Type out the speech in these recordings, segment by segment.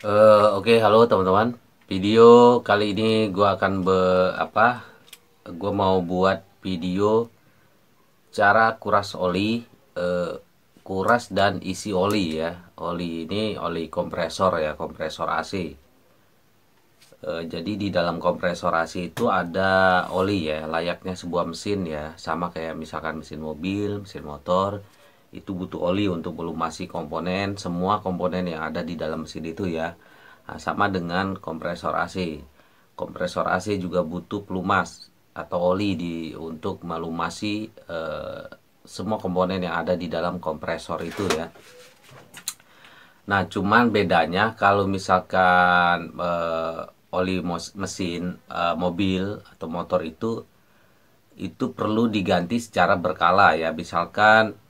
Oke, halo teman-teman. Video kali ini gua akan gua mau buat video cara kuras oli, eh, kuras dan isi oli ya. Oli ini oli kompresor ya, kompresor AC. Jadi di dalam kompresor AC itu ada oli ya, layaknya sebuah mesin ya, sama kayak misalkan mesin mobil, mesin motor. Itu butuh oli untuk melumasi komponen, semua komponen yang ada di dalam mesin itu ya. Nah, sama dengan kompresor AC. Kompresor AC juga butuh pelumas atau oli untuk melumasi semua komponen yang ada di dalam kompresor itu ya. Nah, cuman bedanya kalau misalkan oli mesin mobil atau motor itu perlu diganti secara berkala ya. Misalkan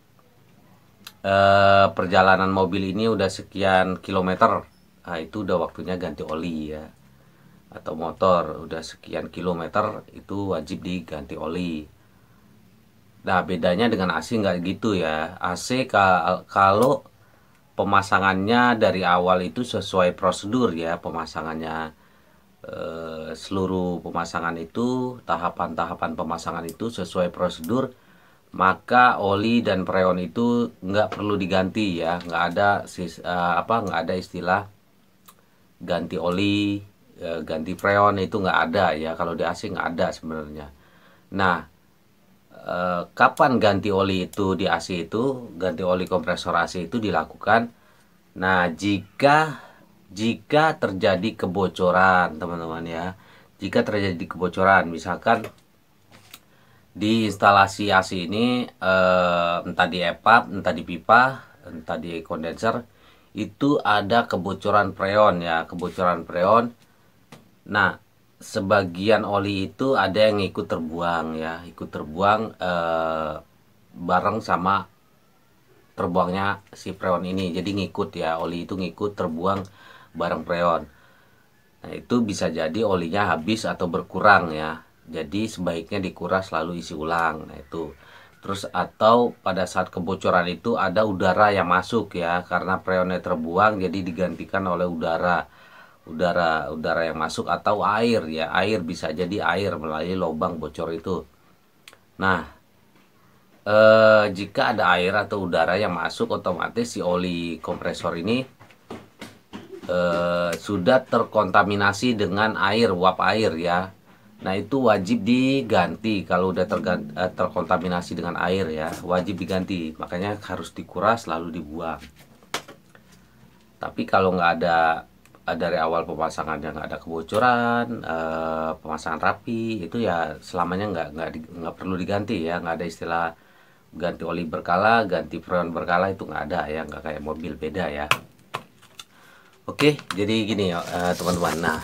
perjalanan mobil ini udah sekian kilometer, nah itu udah waktunya ganti oli ya. Atau motor udah sekian kilometer itu wajib diganti oli. Nah, bedanya dengan AC nggak gitu ya. AC kalau pemasangannya dari awal itu sesuai prosedur ya, pemasangannya seluruh pemasangan itu, tahapan-tahapan pemasangan itu sesuai prosedur, maka oli dan freon itu nggak perlu diganti ya, nggak ada istilah ganti oli, ganti freon, itu nggak ada ya. Kalau di AC nggak ada sebenarnya. Nah, kapan ganti oli itu di AC itu, ganti oli kompresor AC itu dilakukan. Nah, jika terjadi kebocoran, teman-teman ya. Jika terjadi kebocoran, misalkan di instalasi AC ini, entah di EPAP, entah di pipa, entah di kondenser, itu ada kebocoran freon ya, kebocoran freon. Nah, sebagian oli itu ada yang ikut terbuang ya, ikut terbuang bareng sama terbuangnya si freon ini. Jadi ngikut ya, oli itu ngikut terbuang bareng freon. Nah, itu bisa jadi olinya habis atau berkurang ya. Jadi sebaiknya dikuras lalu isi ulang. Nah, itu. Terus atau pada saat kebocoran itu ada udara yang masuk ya, karena freonnya terbuang jadi digantikan oleh udara. Udara yang masuk atau air ya. Air bisa jadi air melalui lubang bocor itu. Nah, jika ada air atau udara yang masuk, otomatis si oli kompresor ini sudah terkontaminasi dengan air, uap air ya. Nah, itu wajib diganti kalau udah terkontaminasi dengan air ya, wajib diganti. Makanya harus dikuras lalu dibuang. Tapi kalau nggak ada dari awal pemasangannya nggak ada kebocoran, pemasangan rapi, itu ya selamanya nggak perlu diganti ya, nggak ada istilah ganti oli berkala, ganti freon berkala, itu nggak ada ya, nggak kayak mobil, beda ya. Oke, jadi gini ya teman-teman. Nah,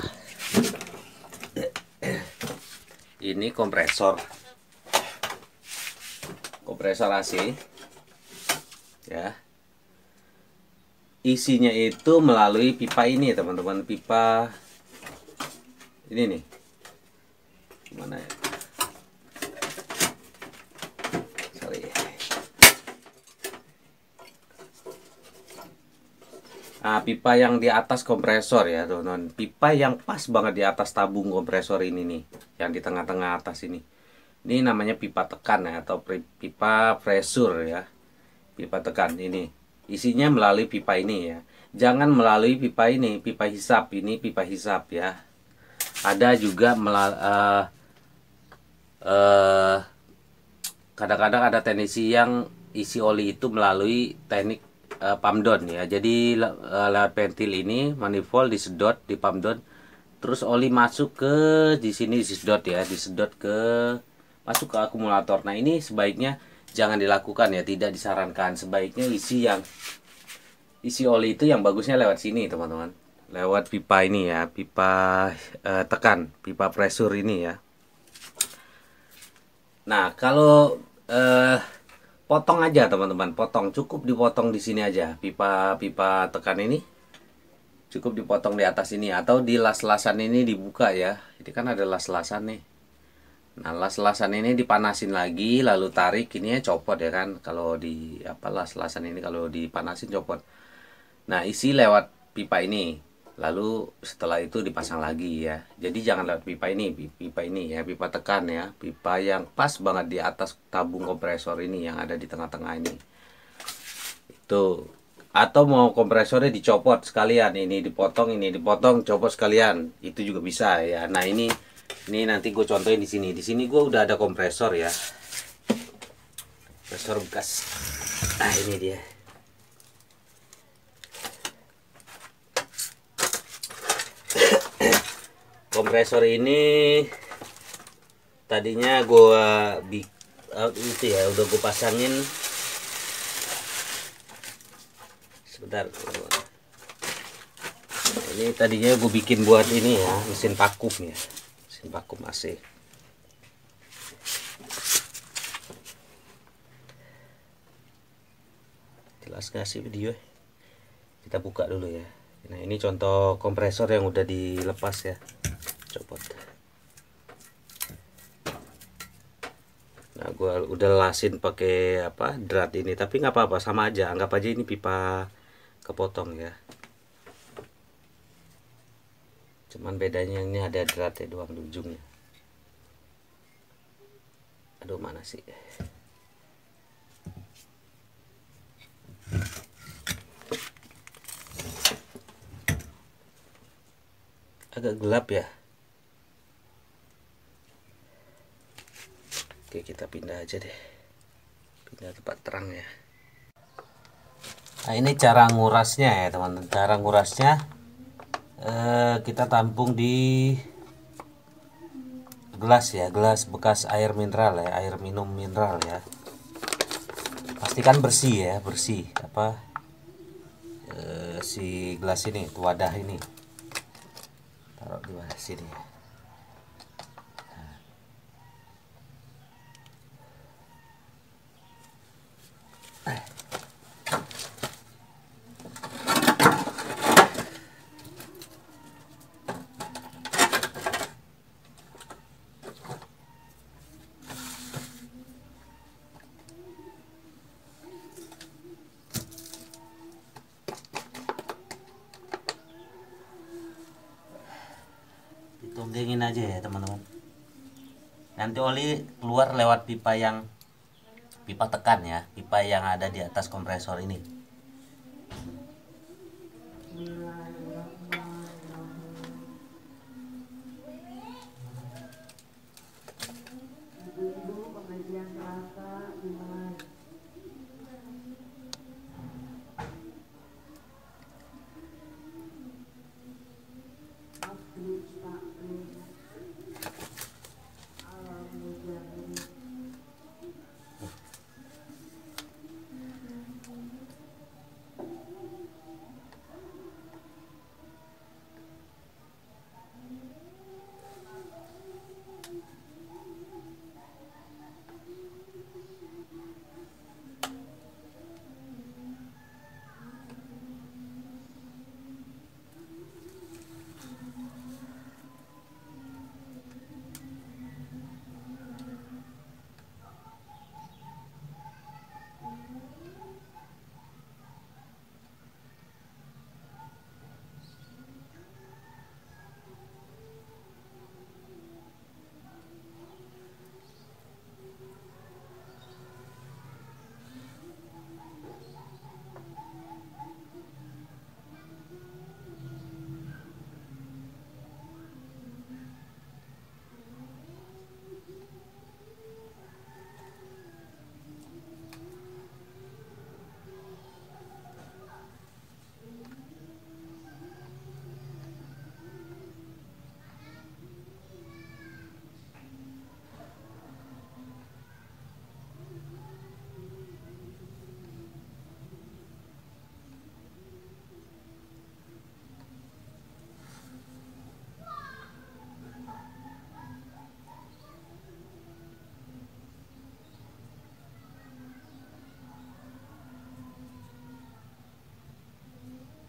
ini kompresor AC ya. Isinya itu melalui pipa ini teman-teman, pipa ini nih. Gimana ya? Sorry. Nah, pipa yang di atas kompresor ya teman-teman. Pipa yang pas banget di atas tabung kompresor ini nih, yang di tengah-tengah atas ini. Ini namanya pipa tekan ya, atau pipa pressure ya. Pipa tekan ini. Isinya melalui pipa ini ya. Jangan melalui pipa ini, pipa hisap. Ini pipa hisap ya. Ada juga kadang-kadang ada teknisi yang isi oli itu melalui teknik pump down ya. Jadi lewat ventil ini manifold disedot di pump down, terus oli masuk ke di sini, disedot ya, disedot ke masuk ke akumulator. Nah, ini sebaiknya jangan dilakukan ya, tidak disarankan. Sebaiknya isi oli itu yang bagusnya lewat sini teman-teman, lewat pipa ini ya, pipa tekan, pipa pressure ini ya. Nah, kalau potong aja teman-teman, potong, cukup dipotong di sini aja, pipa tekan ini cukup dipotong di atas ini, atau di las-lasan ini dibuka ya. Ini kan ada las-lasan nih. Nah, las-lasan ini dipanasin lagi lalu tarik, ini ya copot ya kan. Kalau di las-lasan ini kalau dipanasin copot. Nah, isi lewat pipa ini. Lalu setelah itu dipasang lagi ya. Jadi jangan lewat pipa ini ya, pipa tekan ya, pipa yang pas banget di atas tabung kompresor ini yang ada di tengah-tengah ini. Itu. Atau mau kompresornya dicopot sekalian, ini dipotong, copot sekalian, itu juga bisa ya. Nah ini nanti gue contohin di sini. Di sini gue udah ada kompresor ya, kompresor bekas. Nah ini dia. Kompresor ini tadinya gua itu ya udah gue pasangin sebentar. Ini tadinya gue bikin buat ini ya, mesin vakum ya, mesin vakum AC. Jelas gak sih video? Kita buka dulu ya. Nah ini contoh kompresor yang udah dilepas ya, copot. Nah gue udah lasin pakai apa, drat ini, tapi nggak apa-apa, sama aja, anggap aja ini pipa kepotong ya. Cuman bedanya ini ada drat ya doang di ujungnya. Aduh mana sih? Agak gelap ya. Oke kita pindah aja deh, pindah tempat terang ya. Nah ini cara ngurasnya ya teman-teman. Cara ngurasnya kita tampung di gelas ya, gelas bekas air mineral ya, air minum mineral ya. Pastikan bersih ya, bersih apa si gelas ini, wadah ini. Taruh di bawah sini. Tunggengin aja ya teman-teman. Nanti oli keluar lewat pipa tekan ya, pipa yang ada di atas kompresor ini.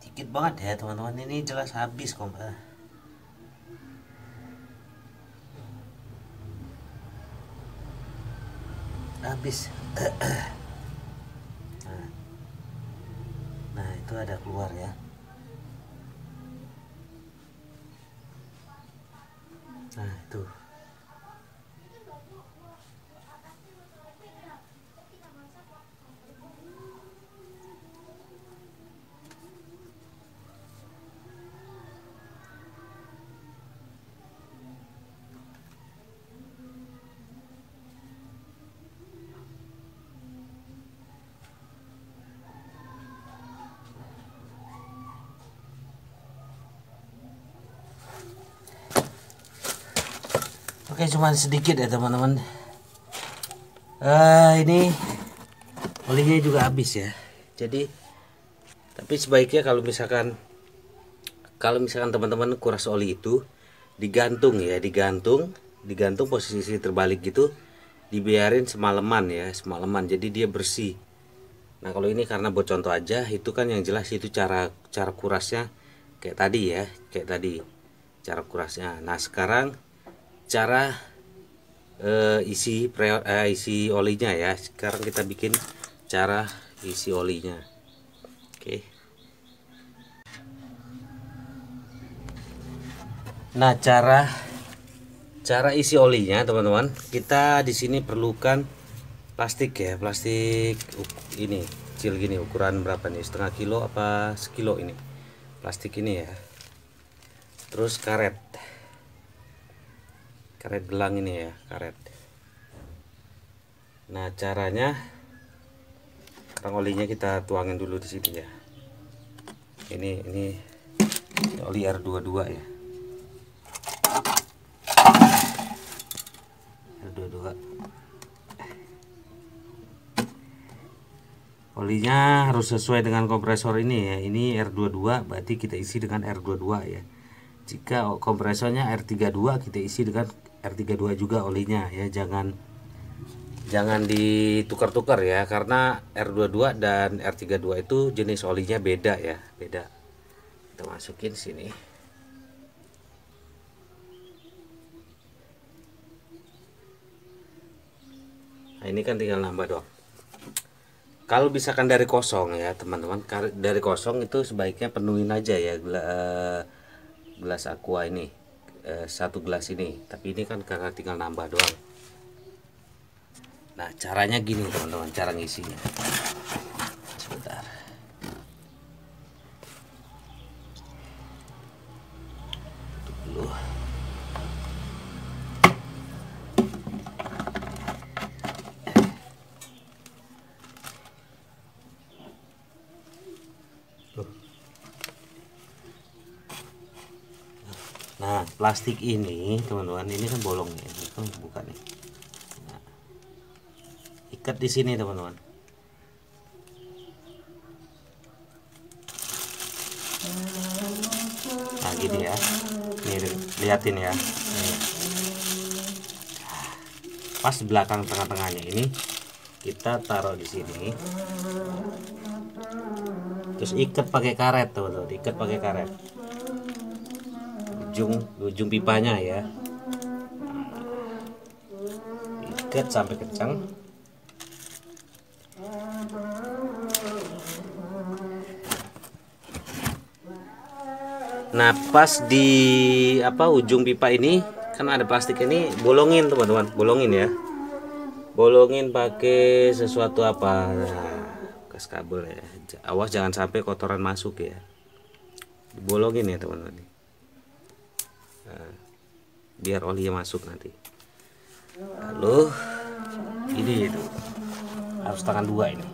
Dikit banget ya teman-teman, ini jelas habis kok. Habis. Nah itu ada keluar ya. Nah itu. Oke, cuman sedikit ya teman-teman. Ini olinya juga habis ya. Jadi, tapi sebaiknya kalau misalkan teman-teman kuras oli itu digantung ya, digantung posisi terbalik gitu, dibiarin semalaman ya, semalaman. Jadi dia bersih. Nah kalau ini karena buat contoh aja, itu kan yang jelas itu cara kurasnya kayak tadi ya, kayak tadi cara kurasnya. Nah sekarang cara isi olinya ya. Sekarang kita bikin cara isi olinya. Oke. Nah cara isi olinya teman-teman, kita di sini perlukan plastik ya, plastik ini kecil gini, ukuran berapa nih, setengah kilo apa sekilo ini plastik ini ya. Terus karet gelang ini ya, karet. Nah caranya, sekarang olinya kita tuangin dulu di sini ya. Ini oli R22 ya, R22. Olinya harus sesuai dengan kompresor ini ya. Ini R22, berarti kita isi dengan R22 ya. Jika kompresornya R32, kita isi dengan R32 juga olinya ya. Jangan ditukar-tukar ya, karena R22 dan R32 itu jenis olinya beda ya, beda. Kita masukin sini. Nah ini kan tinggal nambah doang. Kalau misalkan dari kosong ya teman-teman, dari kosong itu sebaiknya penuhin aja ya gelas aqua ini, satu gelas ini. Tapi ini kan karena tinggal nambah doang. Nah caranya gini teman-teman, cara ngisinya. Sebentar. Tutup dulu. Nah plastik ini teman-teman, ini kan bolong nih, ini kan buka nih. Nah, ikat di sini teman-teman. Nah gini ya, nih liatin ya. Nih. Pas belakang tengah-tengahnya ini kita taruh di sini. Terus ikat pakai karet teman-teman, ikat pakai karet. Ujung pipanya ya, ikat sampai kencang. Nah pas di ujung pipa ini kan ada plastik ini, bolongin teman-teman, bolongin ya, bolongin pakai sesuatu apa. Nah, bekas kabel ya, awas jangan sampai kotoran masuk ya, dibolongin ya teman-teman. Nah, biar olinya masuk nanti. Lalu ini itu harus tangan dua ini.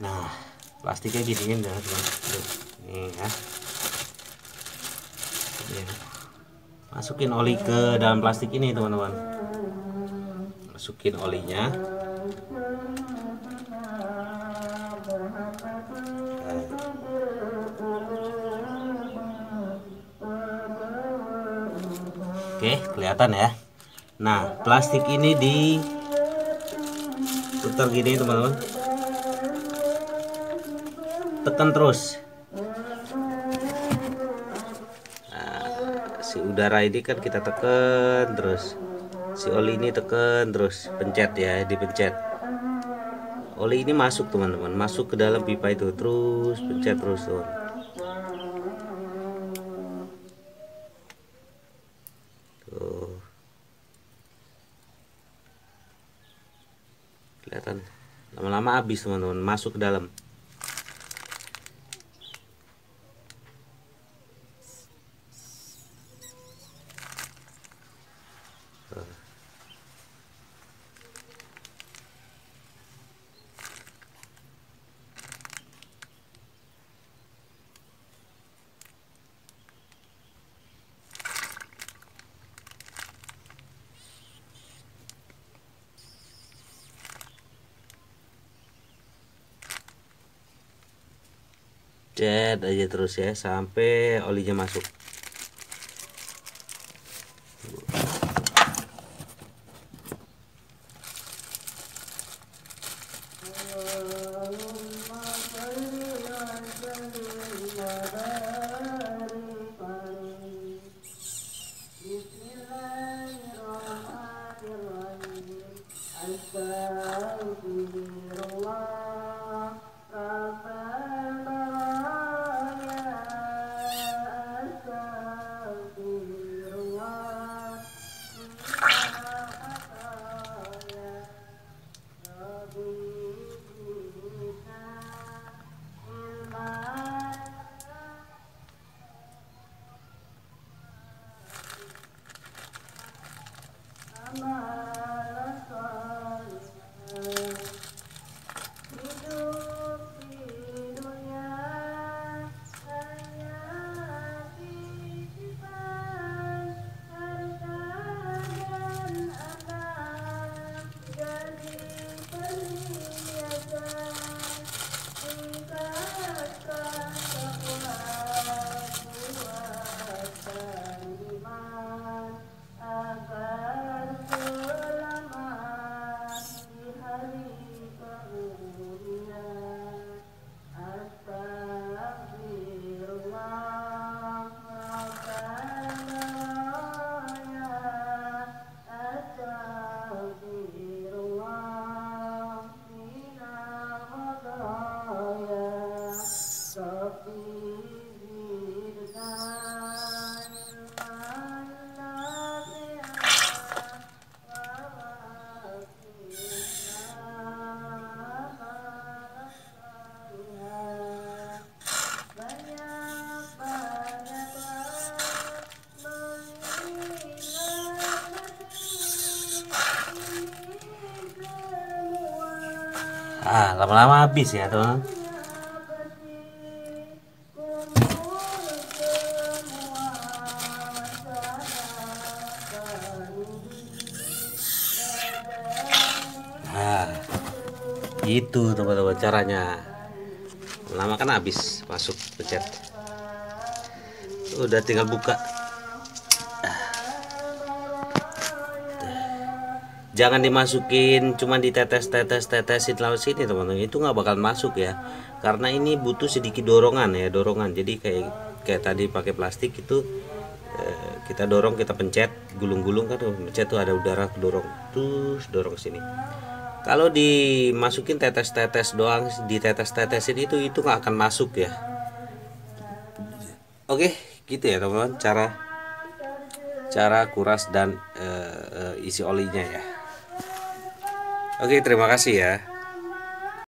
Nah plastiknya giniin ya teman-teman. Nih ya. Masukin oli ke dalam plastik ini teman-teman, masukin olinya. Oke, kelihatan ya. Nah, plastik ini diputar gini teman-teman. Tekan terus. Nah, si udara ini kan kita tekan terus. Si oli ini tekan terus, pencet ya, dipencet. Oli ini masuk teman-teman, masuk ke dalam pipa itu, terus pencet terus tuh. Tuh, kelihatan. Lama-lama habis teman-teman, masuk ke dalam. Cet aja terus ya sampai olinya masuk. Lama-lama habis ya teman. Itu teman-teman caranya. Lama kan habis masuk pencet. Udah tinggal buka. Jangan dimasukin cuman ditetesin lalu sini teman-teman, itu nggak bakal masuk ya, karena ini butuh sedikit dorongan ya, dorongan. Jadi kayak tadi pakai plastik itu kita dorong, kita pencet, gulung-gulung kan, pencet tuh ada udara dorong, terus dorong ke sini. Kalau dimasukin tetes-tetes doang, ditetes-tetesin itu nggak akan masuk ya. Oke, gitu ya teman-teman, cara kuras dan isi olinya ya. Oke, terima kasih ya.